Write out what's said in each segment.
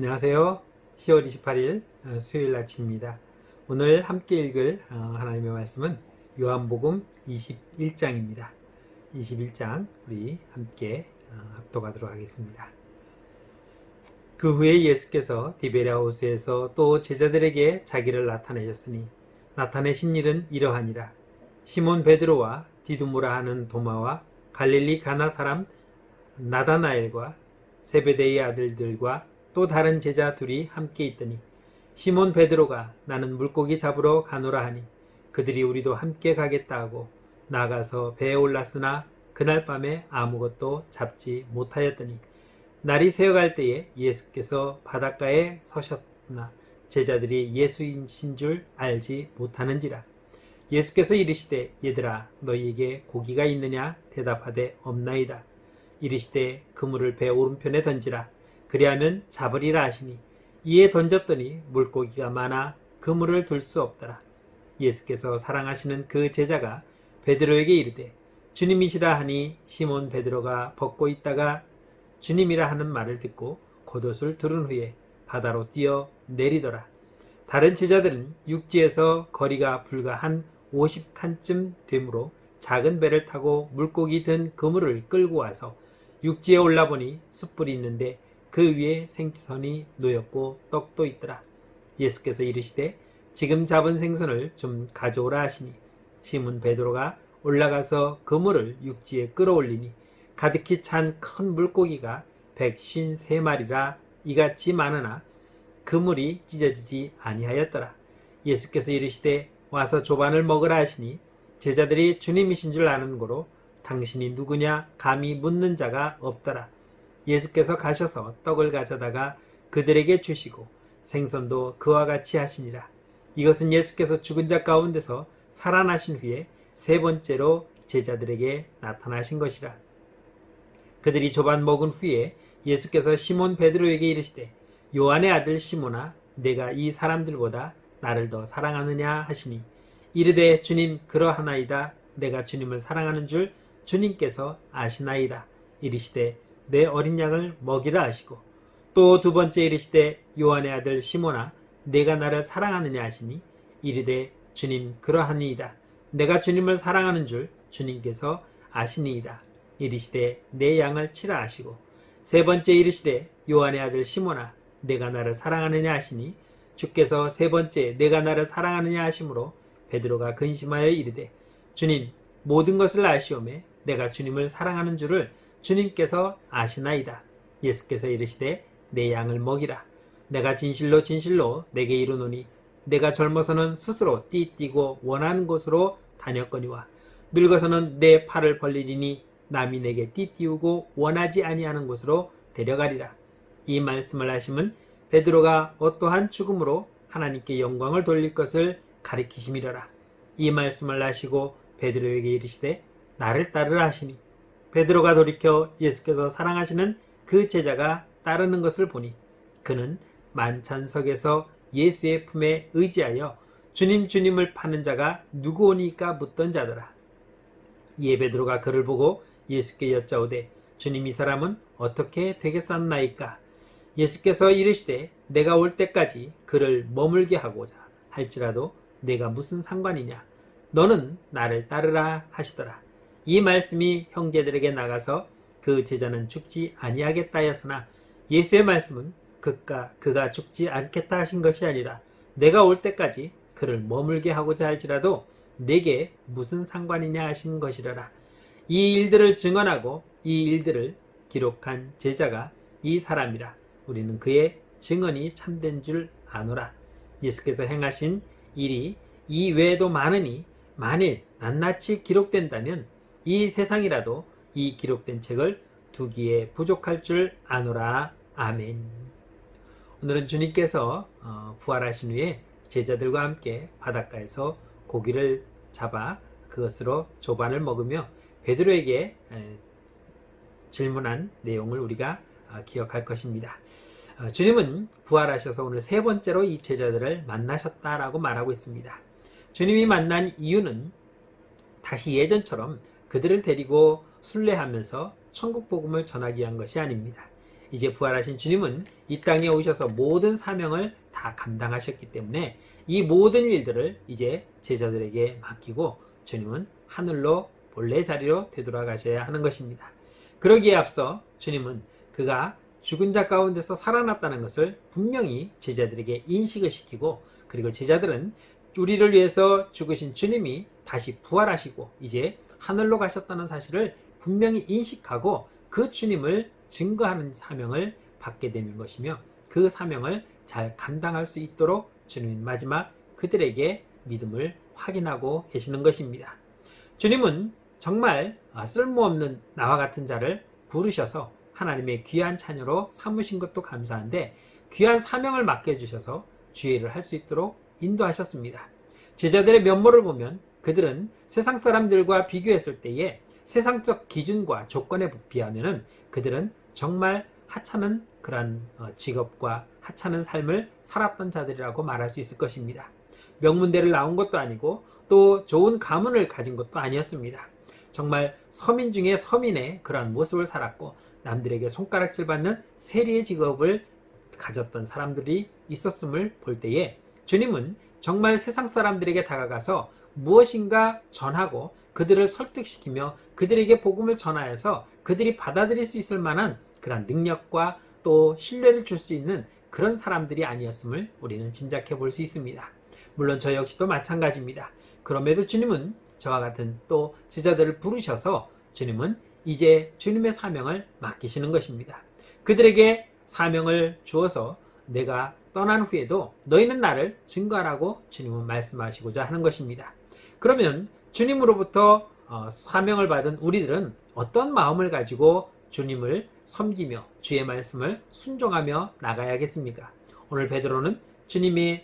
안녕하세요. 10월 28일 수요일 아침입니다. 오늘 함께 읽을 하나님의 말씀은 요한복음 21장입니다. 21장 우리 함께 합독하도록 하겠습니다. 그 후에 예수께서 디베랴 호수에서 또 제자들에게 자기를 나타내셨으니 나타내신 일은 이러하니라. 시몬 베드로와 디두모라 하는 도마와 갈릴리 가나 사람 나다나엘과 세베데의 아들들과 또 다른 제자 둘이 함께 있더니 시몬 베드로가 나는 물고기 잡으러 가노라 하니 그들이 우리도 함께 가겠다 하고 나가서 배에 올랐으나 그날 밤에 아무것도 잡지 못하였더니 날이 새어갈 때에 예수께서 바닷가에 서셨으나 제자들이 예수이신 줄 알지 못하는지라. 예수께서 이르시되 얘들아 너희에게 고기가 있느냐 대답하되 없나이다. 이르시되 그물을 배 오른편에 던지라. 그리하면 잡으리라 하시니 이에 던졌더니 물고기가 많아 그물을 둘 수 없더라. 예수께서 사랑하시는 그 제자가 베드로에게 이르되 주님이시라 하니 시몬 베드로가 벗고 있다가 주님이라 하는 말을 듣고 겉옷을 두른 후에 바다로 뛰어 내리더라. 다른 제자들은 육지에서 거리가 불과 한 50칸쯤 되므로 작은 배를 타고 물고기 든 그물을 끌고 와서 육지에 올라보니 숯불이 있는데 그 위에 생선이 놓였고 떡도 있더라. 예수께서 이르시되 지금 잡은 생선을 좀 가져오라 하시니 시몬 베드로가 올라가서 그물을 육지에 끌어올리니 가득히 찬 큰 물고기가 153마리라 이같이 많으나 그물이 찢어지지 아니하였더라. 예수께서 이르시되 와서 조반을 먹으라 하시니 제자들이 주님이신 줄 아는 고로 당신이 누구냐 감히 묻는 자가 없더라. 예수께서 가셔서 떡을 가져다가 그들에게 주시고 생선도 그와 같이 하시니라. 이것은 예수께서 죽은 자 가운데서 살아나신 후에 세 번째로 제자들에게 나타나신 것이라. 그들이 조반 먹은 후에 예수께서 시몬 베드로에게 이르시되 요한의 아들 시몬아 내가 이 사람들보다 나를 더 사랑하느냐 하시니 이르되 주님 그러하나이다. 내가 주님을 사랑하는 줄 주님께서 아시나이다. 이르시되 내 어린 양을 먹이라 하시고 또 두 번째 이르시되 요한의 아들 시몬아 내가 나를 사랑하느냐 하시니 이르되 주님 그러하니이다. 내가 주님을 사랑하는 줄 주님께서 아시니이다. 이르시되 내 양을 치라 하시고 세 번째 이르시되 요한의 아들 시몬아 내가 나를 사랑하느냐 하시니 주께서 세 번째 내가 나를 사랑하느냐 하심으로 베드로가 근심하여 이르되 주님 모든 것을 아시오매 내가 주님을 사랑하는 줄을 주님께서 아시나이다. 예수께서 이르시되 내 양을 먹이라. 내가 진실로 진실로 내게 이르노니 내가 젊어서는 스스로 띠뛰고 원하는 곳으로 다녔거니와 늙어서는 내 팔을 벌리리니 남이 내게 띠띠우고 원하지 아니하는 곳으로 데려가리라. 이 말씀을 하심은 베드로가 어떠한 죽음으로 하나님께 영광을 돌릴 것을 가리키심이더라. 이 말씀을 하시고 베드로에게 이르시되 나를 따르라 하시니 베드로가 돌이켜 예수께서 사랑하시는 그 제자가 따르는 것을 보니 그는 만찬석에서 예수의 품에 의지하여 주님 주님을 파는 자가 누구오니까 묻던 자더라. 이에 베드로가 그를 보고 예수께 여짜오되 주님 이 사람은 어떻게 되겠사옵나이까? 예수께서 이르시되 내가 올 때까지 그를 머물게 하고자 할지라도 내가 무슨 상관이냐? 너는 나를 따르라 하시더라. 이 말씀이 형제들에게 나가서 그 제자는 죽지 아니하겠다 하였으나 예수의 말씀은 그가 죽지 않겠다 하신 것이 아니라 내가 올 때까지 그를 머물게 하고자 할지라도 내게 무슨 상관이냐 하신 것이라라. 이 일들을 증언하고 이 일들을 기록한 제자가 이 사람이라. 우리는 그의 증언이 참된 줄 아노라. 예수께서 행하신 일이 이 외에도 많으니 만일 낱낱이 기록된다면 이 세상이라도 이 기록된 책을 두기에 부족할 줄 아노라. 아멘. 오늘은 주님께서 부활하신 후에 제자들과 함께 바닷가에서 고기를 잡아 그것으로 조반을 먹으며 베드로에게 질문한 내용을 우리가 기억할 것입니다. 주님은 부활하셔서 오늘 세 번째로 이 제자들을 만나셨다라고 말하고 있습니다. 주님이 만난 이유는 다시 예전처럼 그들을 데리고 순례하면서 천국 복음을 전하기 위한 것이 아닙니다. 이제 부활하신 주님은 이 땅에 오셔서 모든 사명을 다 감당하셨기 때문에 이 모든 일들을 이제 제자들에게 맡기고 주님은 하늘로 본래 자리로 되돌아가셔야 하는 것입니다. 그러기에 앞서 주님은 그가 죽은 자 가운데서 살아났다는 것을 분명히 제자들에게 인식을 시키고, 그리고 제자들은 우리를 위해서 죽으신 주님이 다시 부활하시고 이제 하늘로 가셨다는 사실을 분명히 인식하고 그 주님을 증거하는 사명을 받게 되는 것이며, 그 사명을 잘 감당할 수 있도록 주님은 마지막 그들에게 믿음을 확인하고 계시는 것입니다. 주님은 정말 쓸모없는 나와 같은 자를 부르셔서 하나님의 귀한 자녀로 삼으신 것도 감사한데, 귀한 사명을 맡겨주셔서 주의를 할 수 있도록 인도하셨습니다. 제자들의 면모를 보면 그들은 세상 사람들과 비교했을 때에 세상적 기준과 조건에 비하면 그들은 정말 하찮은 그런 직업과 하찮은 삶을 살았던 자들이라고 말할 수 있을 것입니다. 명문대를 나온 것도 아니고 또 좋은 가문을 가진 것도 아니었습니다. 정말 서민 중에 서민의 그러한 모습을 살았고 남들에게 손가락질 받는 세리의 직업을 가졌던 사람들이 있었음을 볼 때에 주님은 정말 세상 사람들에게 다가가서 무엇인가 전하고 그들을 설득시키며 그들에게 복음을 전하여서 그들이 받아들일 수 있을 만한 그런 능력과 또 신뢰를 줄 수 있는 그런 사람들이 아니었음을 우리는 짐작해 볼 수 있습니다. 물론 저 역시도 마찬가지입니다. 그럼에도 주님은 저와 같은 또 제자들을 부르셔서 주님은 이제 주님의 사명을 맡기시는 것입니다. 그들에게 사명을 주어서 내가 떠난 후에도 너희는 나를 증거하라고 주님은 말씀하시고자 하는 것입니다. 그러면 주님으로부터 사명을 받은 우리들은 어떤 마음을 가지고 주님을 섬기며 주의 말씀을 순종하며 나가야겠습니까? 오늘 베드로는 주님이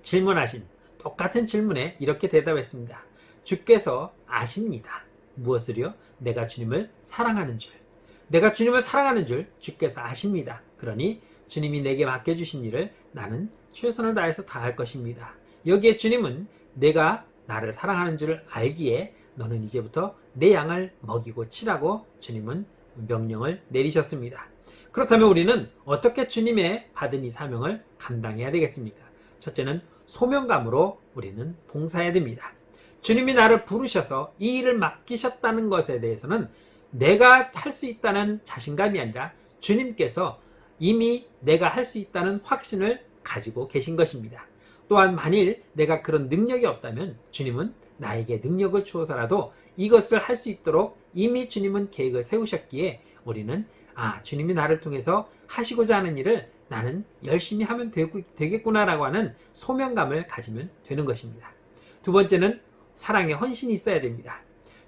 질문하신 똑같은 질문에 이렇게 대답했습니다. 주께서 아십니다. 무엇을요? 내가 주님을 사랑하는 줄. 내가 주님을 사랑하는 줄 주께서 아십니다. 그러니 주님이 내게 맡겨주신 일을 나는 최선을 다해서 다 할 것입니다. 여기에 주님은 내가 나를 사랑하는 줄 알기에 너는 이제부터 내 양을 먹이고 치라고 주님은 명령을 내리셨습니다. 그렇다면 우리는 어떻게 주님의 받은 이 사명을 감당해야 되겠습니까? 첫째는 소명감으로 우리는 봉사해야 됩니다. 주님이 나를 부르셔서 이 일을 맡기셨다는 것에 대해서는 내가 할 수 있다는 자신감이 아니라 주님께서 이미 내가 할 수 있다는 확신을 가지고 계신 것입니다. 또한 만일 내가 그런 능력이 없다면 주님은 나에게 능력을 주어서라도 이것을 할 수 있도록 이미 주님은 계획을 세우셨기에 우리는 주님이 나를 통해서 하시고자 하는 일을 나는 열심히 하면 되겠구나라고 하는 소명감을 가지면 되는 것입니다. 두 번째는 사랑의 헌신이 있어야 됩니다.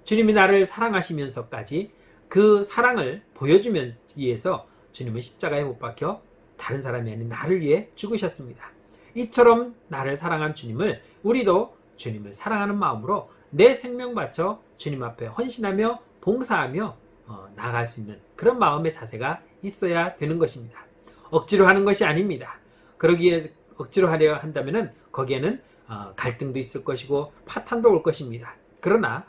주님이 나를 사랑하시면서까지 그 사랑을 보여주면 위해서 주님은 십자가에 못 박혀 다른 사람이 아닌 나를 위해 죽으셨습니다. 이처럼 나를 사랑한 주님을 우리도 주님을 사랑하는 마음으로 내 생명 바쳐 주님 앞에 헌신하며 봉사하며 나아갈 수 있는 그런 마음의 자세가 있어야 되는 것입니다. 억지로 하는 것이 아닙니다. 그러기에 억지로 하려 한다면 거기에는 갈등도 있을 것이고 파탄도 올 것입니다. 그러나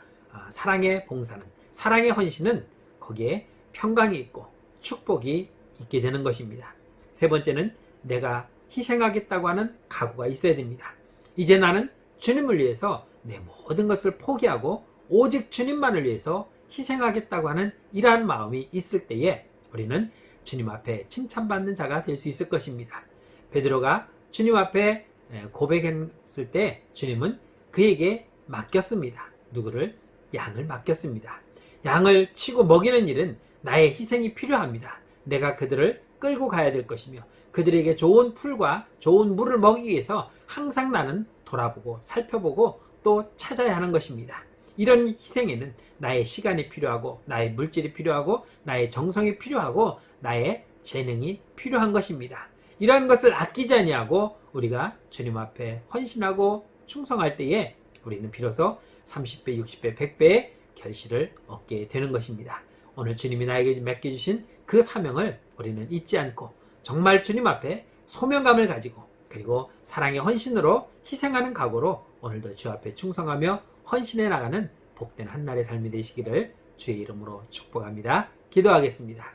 사랑의 봉사는, 사랑의 헌신은 거기에 평강이 있고 축복이 있게 되는 것입니다. 세 번째는 내가 희생하겠다고 하는 각오가 있어야 됩니다. 이제 나는 주님을 위해서 내 모든 것을 포기하고 오직 주님만을 위해서 희생하겠다고 하는 이러한 마음이 있을 때에 우리는 주님 앞에 칭찬받는 자가 될 수 있을 것입니다. 베드로가 주님 앞에 고백했을 때 주님은 그에게 맡겼습니다. 누구를? 양을 맡겼습니다. 양을 치고 먹이는 일은 나의 희생이 필요합니다. 내가 그들을 끌고 가야 될 것이며 그들에게 좋은 풀과 좋은 물을 먹이기 위해서 항상 나는 돌아보고 살펴보고 또 찾아야 하는 것입니다. 이런 희생에는 나의 시간이 필요하고 나의 물질이 필요하고 나의 정성이 필요하고 나의 재능이 필요한 것입니다. 이러한 것을 아끼지 아니하고 우리가 주님 앞에 헌신하고 충성할 때에 우리는 비로소 30배, 60배, 100배의 결실을 얻게 되는 것입니다. 오늘 주님이 나에게 맡겨주신 그 사명을 우리는 잊지 않고 정말 주님 앞에 소명감을 가지고 그리고 사랑의 헌신으로 희생하는 각오로 오늘도 주 앞에 충성하며 헌신해 나가는 복된 한날의 삶이 되시기를 주의 이름으로 축복합니다. 기도하겠습니다.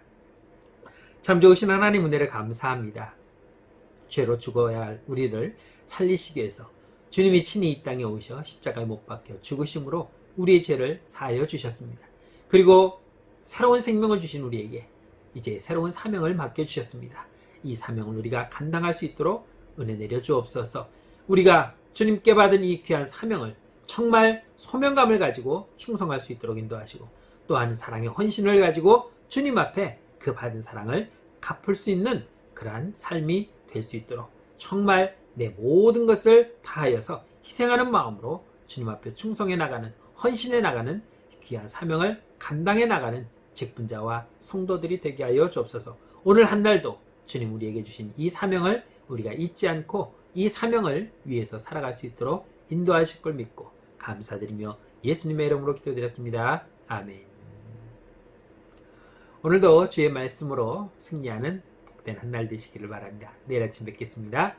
참 좋으신 하나님 은혜를 감사합니다. 죄로 죽어야 할 우리를 살리시기 위해서 주님이 친히 이 땅에 오셔 십자가에 못 박혀 죽으심으로 우리의 죄를 사하여 주셨습니다. 그리고 새로운 생명을 주신 우리에게 이제 새로운 사명을 맡겨주셨습니다. 이 사명을 우리가 감당할 수 있도록 은혜 내려 주옵소서. 우리가 주님께 받은 이 귀한 사명을 정말 소명감을 가지고 충성할 수 있도록 인도하시고, 또한 사랑의 헌신을 가지고 주님 앞에 그 받은 사랑을 갚을 수 있는 그러한 삶이 될 수 있도록 정말 내 모든 것을 다하여서 희생하는 마음으로 주님 앞에 충성해 나가는, 헌신해 나가는 귀한 사명을 감당해 나가는 직분자와 성도들이 되게 하여 주옵소서. 오늘 한 날도 주님 우리에게 주신 이 사명을 우리가 잊지 않고 이 사명을 위해서 살아갈 수 있도록 인도하실 걸 믿고 감사드리며 예수님의 이름으로 기도드렸습니다. 아멘. 오늘도 주의 말씀으로 승리하는 복된 한 날 되시기를 바랍니다. 내일 아침 뵙겠습니다.